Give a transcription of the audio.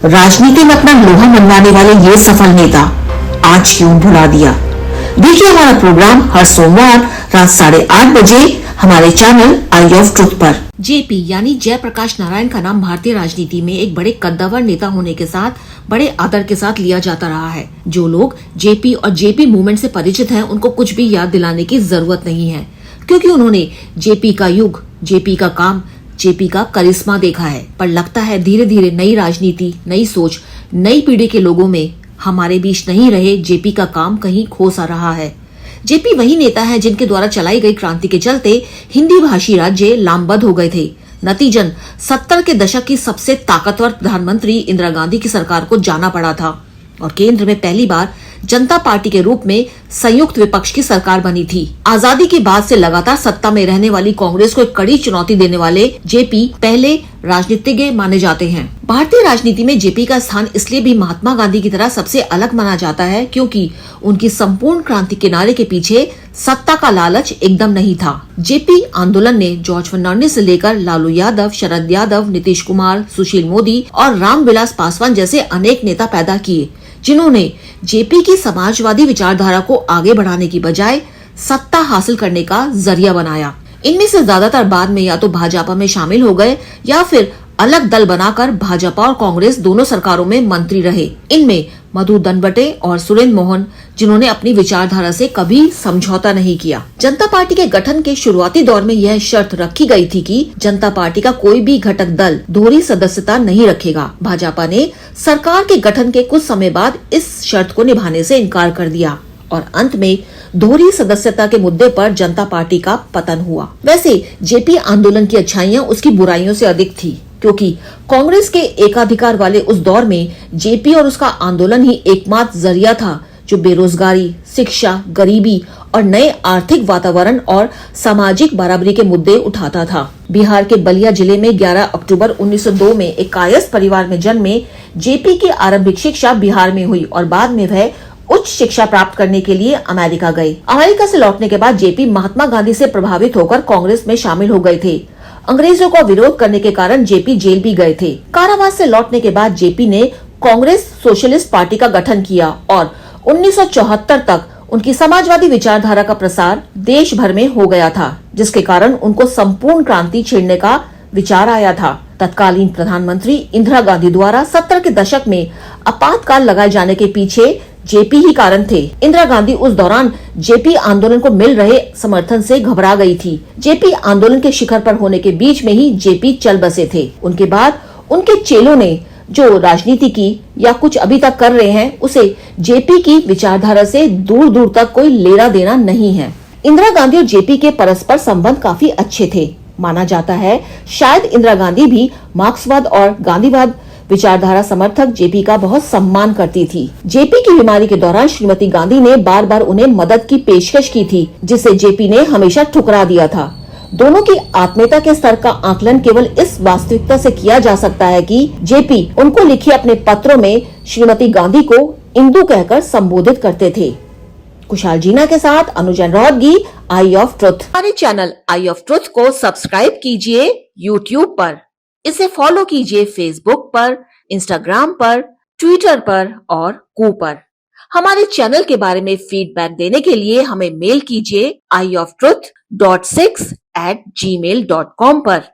राजनीति में अपना लोहा मनवाने वाले ये सफल नेता आज क्यों भुला दिया। देखिए हमारा प्रोग्राम हर सोमवार रात 8:30 बजे हमारे चैनल आई ऑफ ट्रुथ पर। जेपी यानी जयप्रकाश नारायण का नाम भारतीय राजनीति में एक बड़े कद्दावर नेता होने के साथ बड़े आदर के साथ लिया जाता रहा है। जो लोग जेपी और जेपी मूवमेंट से परिचित हैं, उनको कुछ भी याद दिलाने की जरूरत नहीं है, क्योंकि उन्होंने जेपी का युग, जेपी का काम, जेपी का करिश्मा देखा है। पर लगता है धीरे धीरे नई राजनीति, नई सोच, नई पीढ़ी के लोगों में हमारे बीच नहीं रहे जेपी का काम कहीं खो सा रहा है। जेपी वही नेता है जिनके द्वारा चलाई गई क्रांति के चलते हिंदी भाषी राज्य लामबंद हो गए थे। नतीजन 70 के दशक की सबसे ताकतवर प्रधानमंत्री इंदिरा गांधी की सरकार को जाना पड़ा था और केंद्र में पहली बार जनता पार्टी के रूप में संयुक्त विपक्ष की सरकार बनी थी। आजादी के बाद से लगातार सत्ता में रहने वाली कांग्रेस को एक कड़ी चुनौती देने वाले जेपी पहले राजनीतिज्ञ माने जाते हैं। भारतीय राजनीति में जेपी का स्थान इसलिए भी महात्मा गांधी की तरह सबसे अलग माना जाता है क्योंकि उनकी संपूर्ण क्रांति के नारे के पीछे सत्ता का लालच एकदम नहीं था। जेपी आंदोलन ने जॉर्ज फर्नांडिस से लेकर लालू यादव, शरद यादव, नीतीश कुमार, सुशील मोदी और रामविलास पासवान जैसे अनेक नेता पैदा किए, जिन्होंने जेपी की समाजवादी विचारधारा को आगे बढ़ाने की बजाय सत्ता हासिल करने का जरिया बनाया। इनमें से ज्यादातर बाद में या तो भाजपा में शामिल हो गए या फिर अलग दल बनाकर भाजपा और कांग्रेस दोनों सरकारों में मंत्री रहे। इनमें मधु दनबटे और सुरेंद्र मोहन, जिन्होंने अपनी विचारधारा से कभी समझौता नहीं किया। जनता पार्टी के गठन के शुरुआती दौर में यह शर्त रखी गई थी कि जनता पार्टी का कोई भी घटक दल दोहरी सदस्यता नहीं रखेगा। भाजपा ने सरकार के गठन के कुछ समय बाद इस शर्त को निभाने से इनकार कर दिया और अंत में दोहरी सदस्यता के मुद्दे पर जनता पार्टी का पतन हुआ। वैसे जेपी आंदोलन की अच्छाइयां उसकी बुराइयों से अधिक थी, क्योंकि कांग्रेस के एकाधिकार वाले उस दौर में जेपी और उसका आंदोलन ही एकमात्र जरिया था जो बेरोजगारी, शिक्षा, गरीबी और नए आर्थिक वातावरण और सामाजिक बराबरी के मुद्दे उठाता था। बिहार के बलिया जिले में 11 अक्टूबर 1902 में एक कायस्थ परिवार में जन्मे जेपी की आरंभिक शिक्षा बिहार में हुई और बाद में वह उच्च शिक्षा प्राप्त करने के लिए अमेरिका गए। अमेरिका से लौटने के बाद जेपी महात्मा गांधी से प्रभावित होकर कांग्रेस में शामिल हो गए थे। अंग्रेजों का विरोध करने के कारण जेपी जेल भी गए थे। कारावास से लौटने के बाद जेपी ने कांग्रेस सोशलिस्ट पार्टी का गठन किया और 1974 तक उनकी समाजवादी विचारधारा का प्रसार देश भर में हो गया था, जिसके कारण उनको संपूर्ण क्रांति छेड़ने का विचार आया था। तत्कालीन प्रधानमंत्री इंदिरा गांधी द्वारा 70 के दशक में आपातकाल लगाए जाने के पीछे जेपी ही कारण थे। इंदिरा गांधी उस दौरान जेपी आंदोलन को मिल रहे समर्थन से घबरा गई थी। जेपी आंदोलन के शिखर पर होने के बीच में ही जेपी चल बसे थे। उनके बाद उनके चेलों ने जो राजनीति की या कुछ अभी तक कर रहे हैं, उसे जेपी की विचारधारा से दूर दूर तक कोई लेना देना नहीं है। इंदिरा गांधी और जेपी के परस्पर संबंध काफी अच्छे थे। माना जाता है शायद इंदिरा गांधी भी मार्क्सवाद और गांधीवाद विचारधारा समर्थक जेपी का बहुत सम्मान करती थी। जेपी की बीमारी के दौरान श्रीमती गांधी ने बार बार उन्हें मदद की पेशकश की थी, जिसे जेपी ने हमेशा ठुकरा दिया था। दोनों की आत्मीयता के स्तर का आकलन केवल इस वास्तविकता से किया जा सकता है कि जेपी उनको लिखे अपने पत्रों में श्रीमती गांधी को इंदु कहकर संबोधित करते थे। कुशाल जीना के साथ अनुजन रोहतगी, आई ऑफ ट्रुथ। हमारे चैनल आई ऑफ ट्रुथ को सब्सक्राइब कीजिए यूट्यूब पर, इसे फॉलो कीजिए फेसबुक पर, इंस्टाग्राम पर, ट्विटर पर और कू पर। हमारे चैनल के बारे में फीडबैक देने के लिए हमें मेल कीजिए ioftruth.6@gmail.com पर।